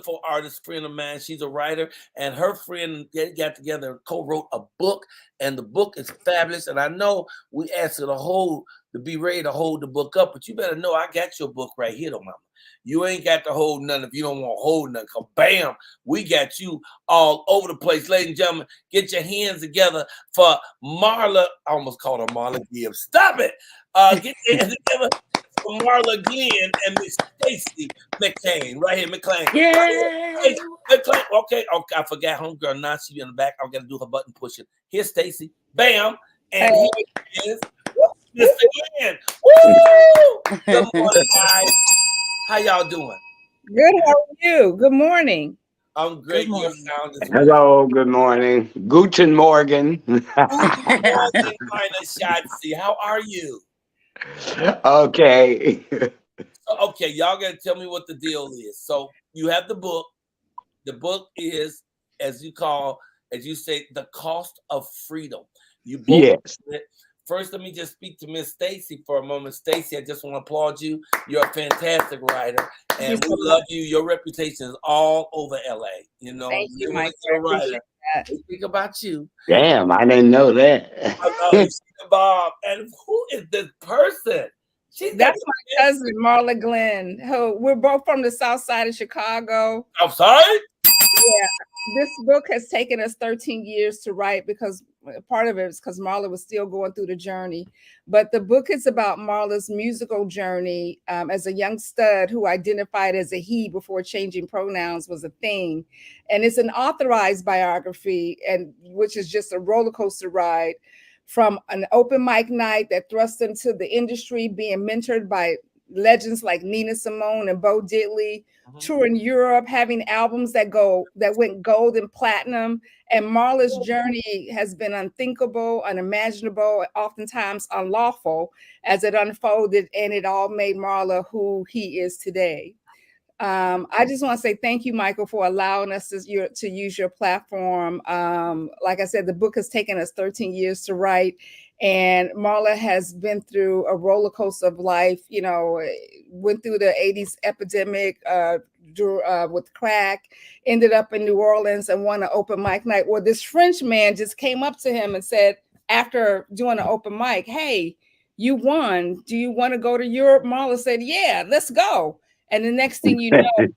wonderful artist friend of mine. She's a writer, and her friend got together and co-wrote a book, and the book is fabulous. And I know we asked her to be ready to hold the book up, but you better know I got your book right here, though, mama. You ain't got to hold nothing if you don't want to hold nothing. Cause bam, we got you all over the place, ladies and gentlemen. Get your hands together for Marla. I almost called her Marla Gibbs. Stop it. Get your hands together for Marla Glen and Miss Stacy McCain. Right here, McClain. Yeah. Right McClain. Okay, I forgot homegirl. Now she in the back. I'm gonna do her button pushing. Here's Stacy. Bam. And here is Miss Glen. Woo! Good morning, guys. How y'all doing? Good. How are you? Good morning. I'm great. Your sound is Hello, good morning. Guten Morgen. Guten Morgen, meine Schatzi. How are you? Okay. Okay, y'all gotta tell me what the deal is. So you have the book. The book is, as you say, The Cost of Freedom. You both Yes. First, let me just speak to Miss Stacy for a moment. Stacy, I just want to applaud you. You're a fantastic writer, and we love you. Your reputation is all over LA. You know, Thank you, Mike. Writer. We think about you. Damn, I didn't know that. I know, Bob. And who is this person? That's my cousin, Marla Glen. We're both from the south side of Chicago. I'm sorry? Yeah. This book has taken us 13 years to write because part of it is because Marla was still going through the journey. But the book is about Marla's musical journey as a young stud who identified as a he before changing pronouns was a thing. And it's an authorized biography, and which is just a roller coaster ride from an open mic night that thrust him to the industry, being mentored by legends like Nina Simone and Bo Diddley, touring Europe, having albums that went gold and platinum. And Marla's journey has been unthinkable, unimaginable, oftentimes unlawful as it unfolded, and it all made Marla who he is today. I just want to say thank you, Michael, for allowing us to use your platform. Like I said, the book has taken us 13 years to write, and Marla has been through a roller coaster of life. You know, went through the 80s epidemic with crack, ended up in New Orleans and won an open mic night where this French man just came up to him and said, after doing an open mic, "Hey, you won. Do you want to go to Europe?" Marla said, "Yeah, let's go." And the next thing you know,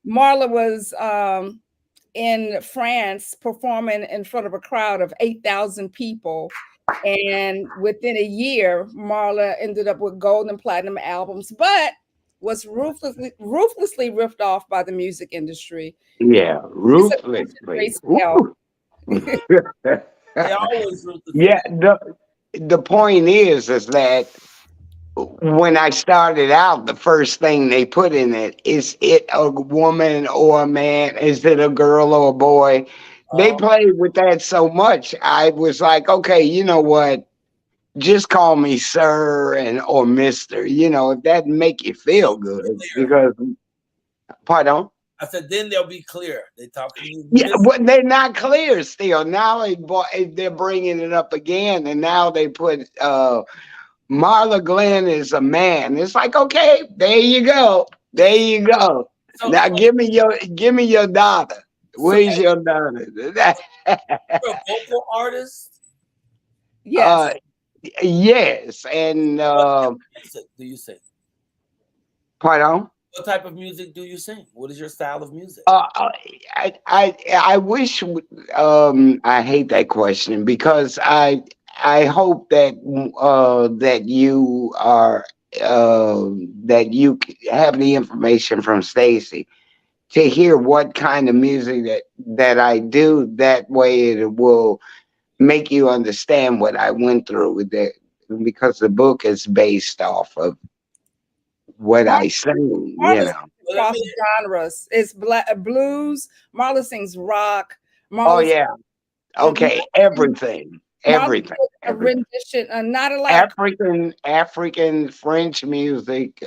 Marla was in France performing in front of a crowd of 8,000 people. And within a year, Marla ended up with gold and platinum albums, but was ruthlessly ripped off by the music industry. Yeah, ruthlessly. Yeah, the point is that when I started out, the first thing they put in it, is it a woman or a man? Is it a girl or a boy? They played with that so much. I was like, okay, you know what? Just call me sir or mister. You know, if that make you feel good. Because, pardon? I said, then they'll be clear. They talking. Yeah, but they're not clear still. Now they're bringing it up again, and now they put Marla Glen is a man. It's like, okay, there you go. There you go. So, now give me your daughter. Where's your daughter? You're a vocal artist? Yes. Yes. And what music do you sing? Pardon? What type of music do you sing? What is your style of music? I wish I hate that question because I hope that that you are that you have the information from Stacy to hear what kind of music that I do. That way it will make you understand what I went through with that, because the book is based off of what I sing, you know. Across genres. It's blues. Marla sings rock. Oh yeah. Okay. Everything. Everything. A rendition, not a lot. African, French music,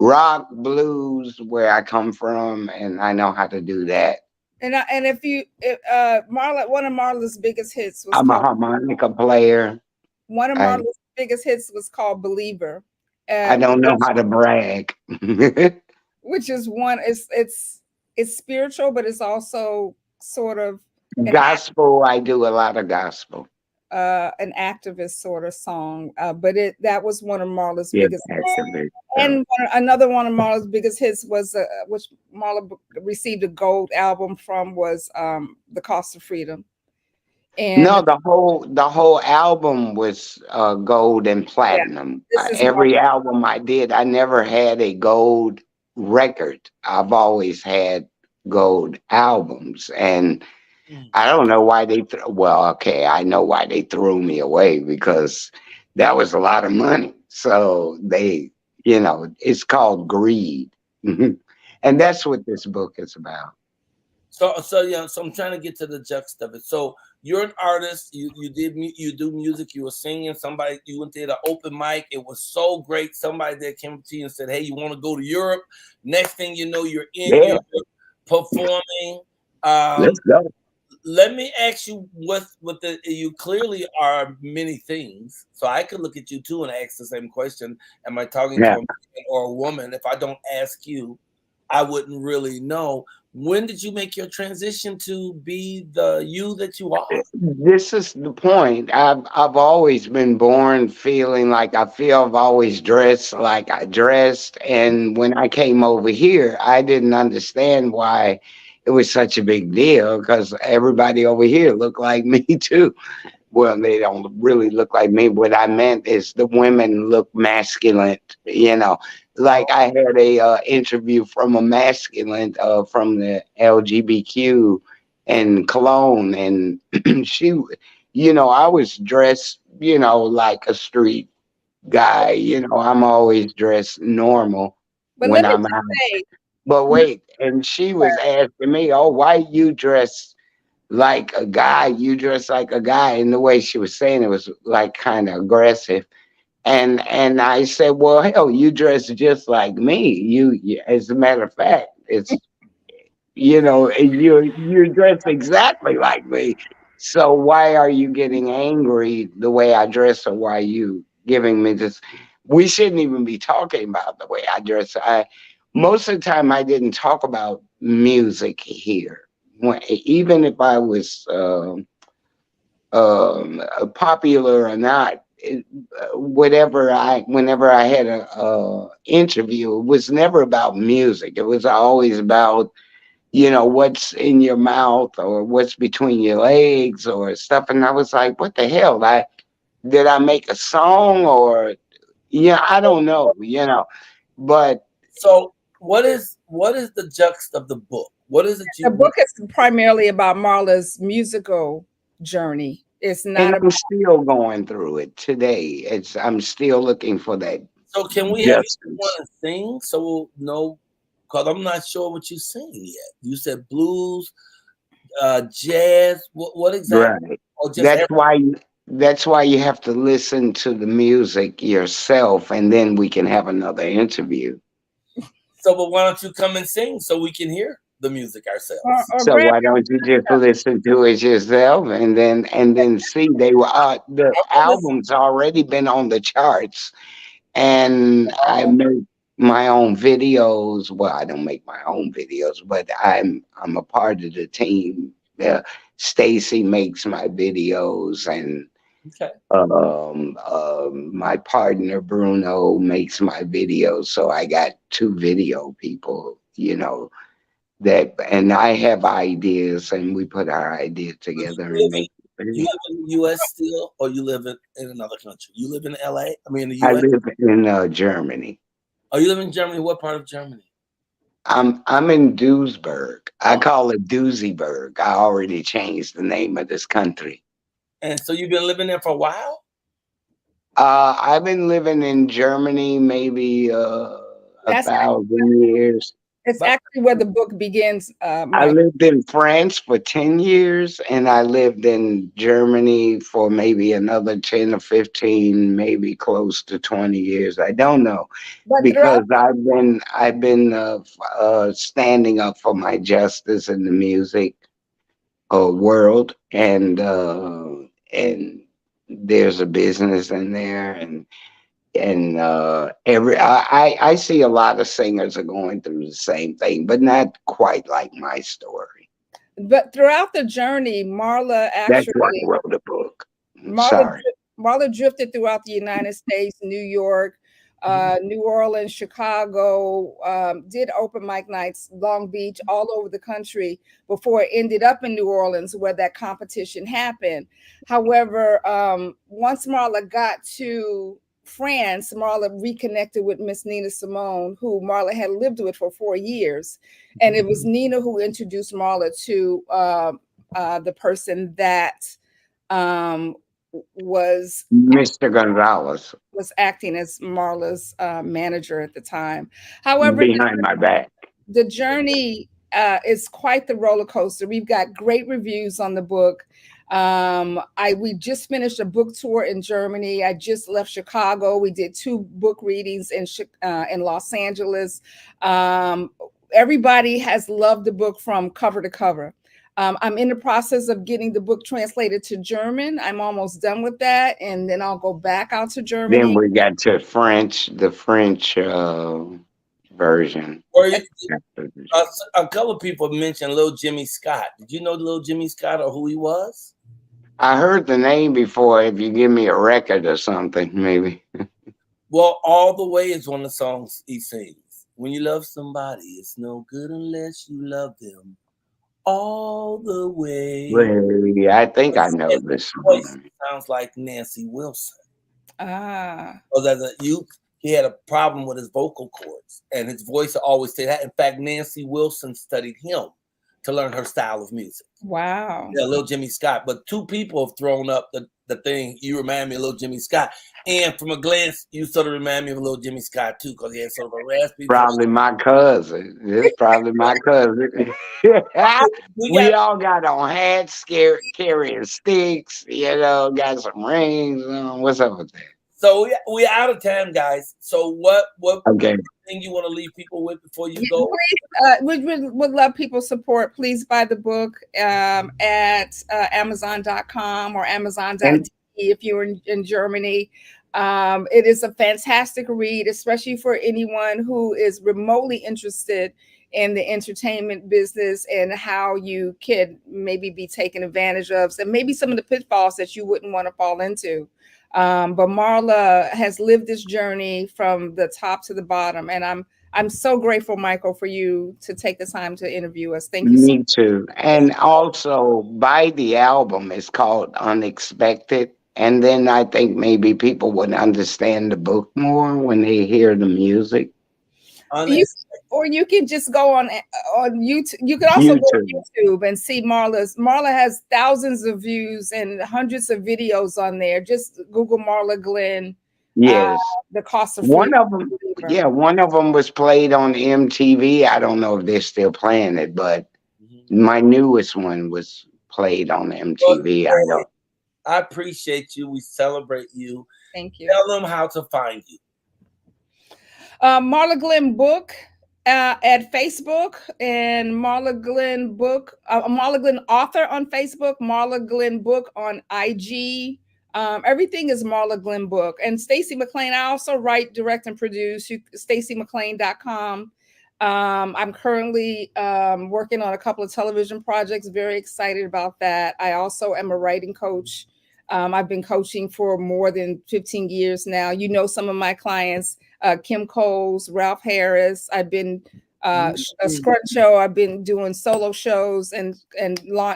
rock, blues, where I come from, and I know how to do that. And Marla, one of Marla's biggest hits was I'm a harmonica player. One of Marla's biggest hits was called "Believer." I don't know how to brag. which is one. It's spiritual, but it's also sort of an Gospel, I do a lot of gospel. an activist sort of song. But it that was one of Marla's Yeah, biggest hits. activist. And another one of Marla's biggest hits was which received a gold album from was "The Cost of Freedom." And No, the whole album was gold and yeah, platinum. this is Every Marla. album I did, I never had a gold record. I've always had gold albums, and Mm. I don't know why they. Well, okay, I know why they threw me away because that was a lot of money. So it's called greed, and that's what this book is about. So yeah, so I'm trying to get to the gist of it. So you're an artist. You do music. You were singing. Somebody you went to the open mic. It was so great. Somebody that came to you and said, "Hey, you want to go to Europe?" Next thing you know, you're in Yeah, Europe performing. Um, let's go. Let me ask you what the you clearly are many things. So I could look at you too and ask the same question. Am I talking to Yeah. a man or a woman? If I don't ask you, I wouldn't really know. When did you make your transition to be the you that you are? This is the point. I've always been born feeling like I feel I've always dressed like I dressed. And when I came over here, I didn't understand why it was such a big deal because everybody over here looked like me too. Well, they don't really look like me. What I meant is the women look masculine, you know. Oh, Like I had a interview from a masculine from the LGBTQ in Cologne, and she, I was dressed, like a street guy. I'm always dressed normal But when let me I'm just out. say, But wait, and she was asking me, "Oh, why you dress like a guy? You dress like a guy." And the way she was saying it was like kind of aggressive. And I said, "Well, hell, you dress just like me. As a matter of fact, you dress exactly like me. So why are you getting angry the way I dress, or why are you giving me this? We shouldn't even be talking about the way I dress." I Most of the time I didn't talk about music here. Even if I was popular or not, whenever I had a interview, it was never about music. It was always about what's in your mouth or what's between your legs or stuff. And I was like, what the hell? Did I make a song, or yeah, I don't know, but so what is the juxt of the book? What is it the you book want? is primarily about Marla's musical journey. It's and not about I'm still going through it today. I'm still looking for that So can we have you come on justice. and sing so we'll know? Because I'm not sure what you're singing yet. You said blues, jazz. What exactly? Right. Or just That's every, why that's why you have to listen to the music yourself, and then we can have another interview. so? But why don't you come and sing so we can hear the music ourselves? or So grab why don't you just listen to it yourself, and then see the I'm gonna listen. album's already been on the charts, and I Oh, make my own videos. Well, I don't make my own videos, but I'm a part of the team. Stacy makes my videos, and okay. my partner Bruno makes my videos. So I got two video people, and I have ideas, and we put our ideas But together and make the you video. live in the U.S. still, or you live in another country? You live in L.A. I mean, the I U.S. live in Germany. Oh, you live in Germany. What part of Germany? I'm in Duisburg. I Oh, call it Duesyburg. I already changed the name of this country. and so you've been living there for a while. I've been living in Germany maybe a that's thousand years. it's But actually where the book begins, I Mike. lived in France for 10 years, and I lived in Germany for maybe another 10 or 15, maybe close to 20 years. I don't know, But throughout because I've been standing up for my justice in the music world, and there's a business in there, and and I see a lot of singers are going through the same thing, but not quite like my story. But throughout the journey, Marla That's why I actually wrote a book. Marla Sorry. Marla drifted throughout the United States, New York, New Orleans, Chicago, did open mic nights, Long Beach, all over the country before it ended up in New Orleans where that competition happened. However, once Marla got to France, Marla reconnected with Miss Nina Simone, who Marla had lived with for 4 years. And it was Nina who introduced Marla to the person that um, was Mr. Gonzalez acting as Marla's manager at the time. However, behind my back. the journey is quite the roller coaster. We've got great reviews on the book. We just finished a book tour in Germany. I just left Chicago. We did 2 book readings in Los Angeles. Everybody has loved the book from cover to cover. I'm in the process of getting the book translated to German. I'm almost done with that, and then I'll go back out to Then Germany. we got to the French version. Or a couple of people mentioned Lil Jimmy Scott. Did you know Lil Jimmy Scott or who he was? I heard the name before. If you give me a record or something, maybe. Well, All the Way is one of the songs he sings. When you love somebody, it's no good unless you love them all the way. Well, I think I know this Voice song. sounds like Nancy Wilson. Ah. Because as a youth, he had a problem with his vocal cords, and his voice always said that. In fact, Nancy Wilson studied him to learn her style of music. Wow. Yeah, Lil Jimmy Scott. But 2 people have thrown up the thing. You remind me of Lil Jimmy Scott. And from a glance, you sort of remind me of Lil Jimmy Scott, too, because he had sort of a raspy Probably my cousin. It's probably my cousin. We all got on hats, carrying sticks, got some rings. What's up with that? So we out of time, guys. So what Okay. thing you want to leave people with before you go? Please, we would love people's support. Please buy the book at Amazon.com or Amazon.de if you're in Germany. It is a fantastic read, especially for anyone who is remotely interested in the entertainment business and how you can maybe be taken advantage of, and maybe some of the pitfalls that you wouldn't want to fall into. But Marla has lived this journey from the top to the bottom, and I'm so grateful, Michael, for you to take the time to interview us. Thank you so much. Me too. And also buy the album. It's called Unexpected. And then I think maybe people would understand the book more when they hear the music. You can just go on YouTube. You can also go on YouTube and see Marla has thousands of views and hundreds of videos on there. Just Google Marla Glen. Yes. The Cost of One of them, one of them was played on MTV. I don't know if they're still playing it, but my newest one was played on MTV. I appreciate you. We celebrate you. Thank you. Tell them how to find you. Marla Glen Book at Facebook, and Marla Glen Book, Marla Glen Author on Facebook, Marla Glen Book on IG. Everything is Marla Glen Book. And Stacey McLean, I also write, direct, and produce. StaceyMcLean.com. I'm currently working on a couple of television projects. Very excited about that. I also am a writing coach. I've been coaching for more than 15 years now. You know some of my clients, Kim Coles, Ralph Harris. I've been a Scrunch Show. I've been doing solo shows and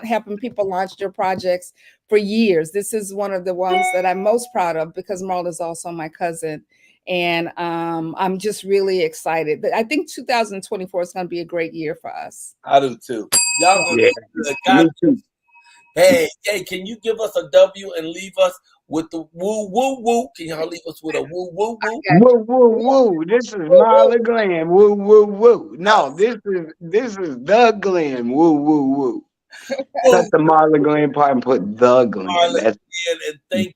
helping people launch their projects for years. This is one of the ones that I'm most proud of because Marla is also my cousin. And I'm just really excited. I think 2024 is going to be a great year for us. I do too. Y'all me too. Hey, can you give us a W and leave us with the woo woo woo? Can y'all leave us with a woo woo woo? Woo woo woo. This is Marla Glen. Woo woo woo. No, this is the Glen. Woo woo woo. Cut the Marla Glen part and put the Glen. Marla, and thank